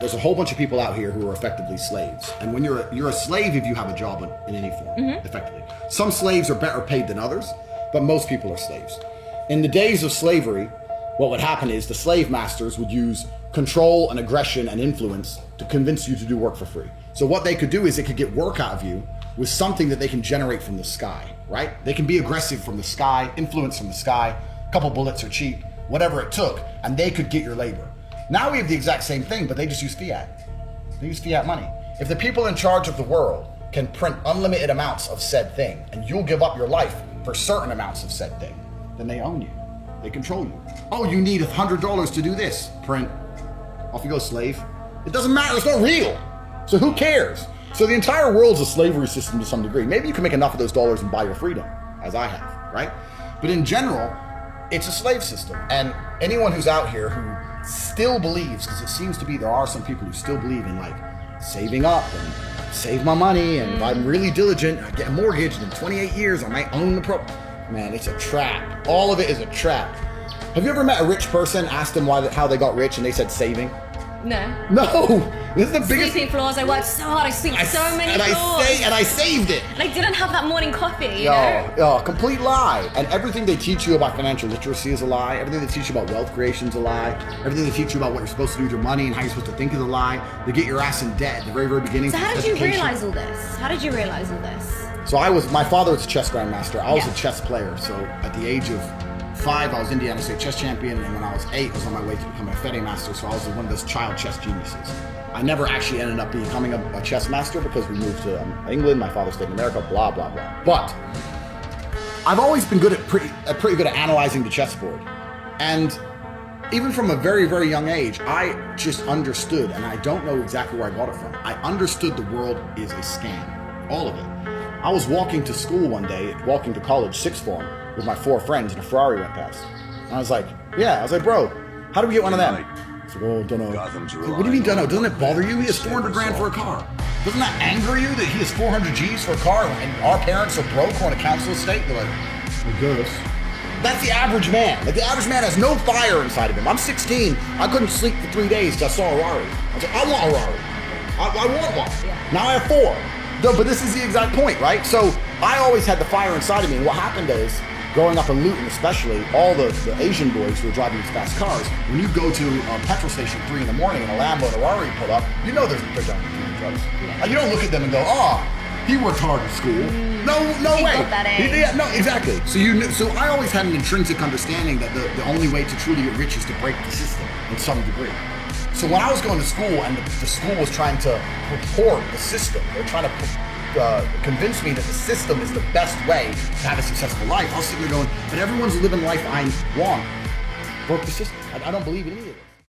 There's a whole bunch of people out here who are effectively slaves. And when you're a slave if you have a job in any form, effectively. Some slaves are better paid than others, but most people are slaves. In the days of slavery, what would happen is the slave masters would use control and aggression and influence to convince you to do work for free. So what they could do is they could get work out of you with something that they can generate from the sky, right? They can be aggressive from the sky, influence from the sky, a couple bullets are cheap, whatever it took, and they could get your labor. Now we have the exact same thing, but they just use fiat. They use fiat money. If the people in charge of the world can print unlimited amounts of said thing, and you'll give up your life for certain amounts of said thing, then they own you. They control you. Oh, you need $100 to do this. Print. Off you go, slave. It doesn't matter, it's not real. So who cares? So the entire world's a slavery system to some degree. Maybe you can make enough of those dollars and buy your freedom, as I have, right? But in general, it's a slave system. And anyone who's out here who still believes, because it seems to be there are some people who still believe in like saving up and save my money, and if I'm really diligent, I get a mortgage, and in 28 years I might own the Man, it's a trap. All of it is a trap. Have you ever met a rich person, asked them how they got rich, and they said saving? No. No! This is the biggest... Sleeping floors, I worked so hard, I sleep so many floors. And I saved it. And I didn't have that morning coffee, you know? Oh, complete lie. And everything they teach you about financial literacy is a lie. Everything they teach you about wealth creation is a lie. Everything they teach you about what you're supposed to do with your money and how you're supposed to think is a lie. They get your ass in debt at the very, very beginning. So how did you realize all this? How did you realize all this? So my father was a chess grandmaster. I was a chess player. So at the age of 5, I was Indiana State chess champion, and when I was 8, I was on my way to become a Fede master, so I was one of those child chess geniuses. I never actually ended up becoming a chess master because we moved to England, my father stayed in America, blah, blah, blah. But I've always been pretty good at analyzing the chessboard. And even from a very, very young age, I just understood, and I don't know exactly where I got it from. I understood the world is a scam, all of it. I was walking to school one day, walking to college, sixth form, with my 4 friends, and a Ferrari went past. And I was like, bro, how do we get one of them? He's like, oh, don't know. What do you mean, don't know? Doesn't it bother you? He has 400 grand for a car. Doesn't that anger you that he has 400 G's for a car and our parents are broke or in a council estate? They're like, I guess. That's the average man. Like, the average man has no fire inside of him. I'm 16. I couldn't sleep for 3 days till I saw a Rari. I was like, I want a Rari. I want one. Now I have 4. No, but this is the exact point, right? So I always had the fire inside of me. And what happened is, growing up in Luton especially, all the Asian boys who are driving these fast cars, when you go to a petrol station 3 in the morning and a Lambo and a Rari pull up, you know they're done doing drugs. Yeah. You don't look at them and go, he worked hard in school. No way. Got that age. Yeah, no, exactly. So I always had an intrinsic understanding that the only way to truly get rich is to break the system in some degree. So when I was going to school and the school was trying to purport the system, they're trying to convince me that the system is the best way to have a successful life, I was sitting there going, but everyone's living the life I want. Broke the system. I don't believe in any of it.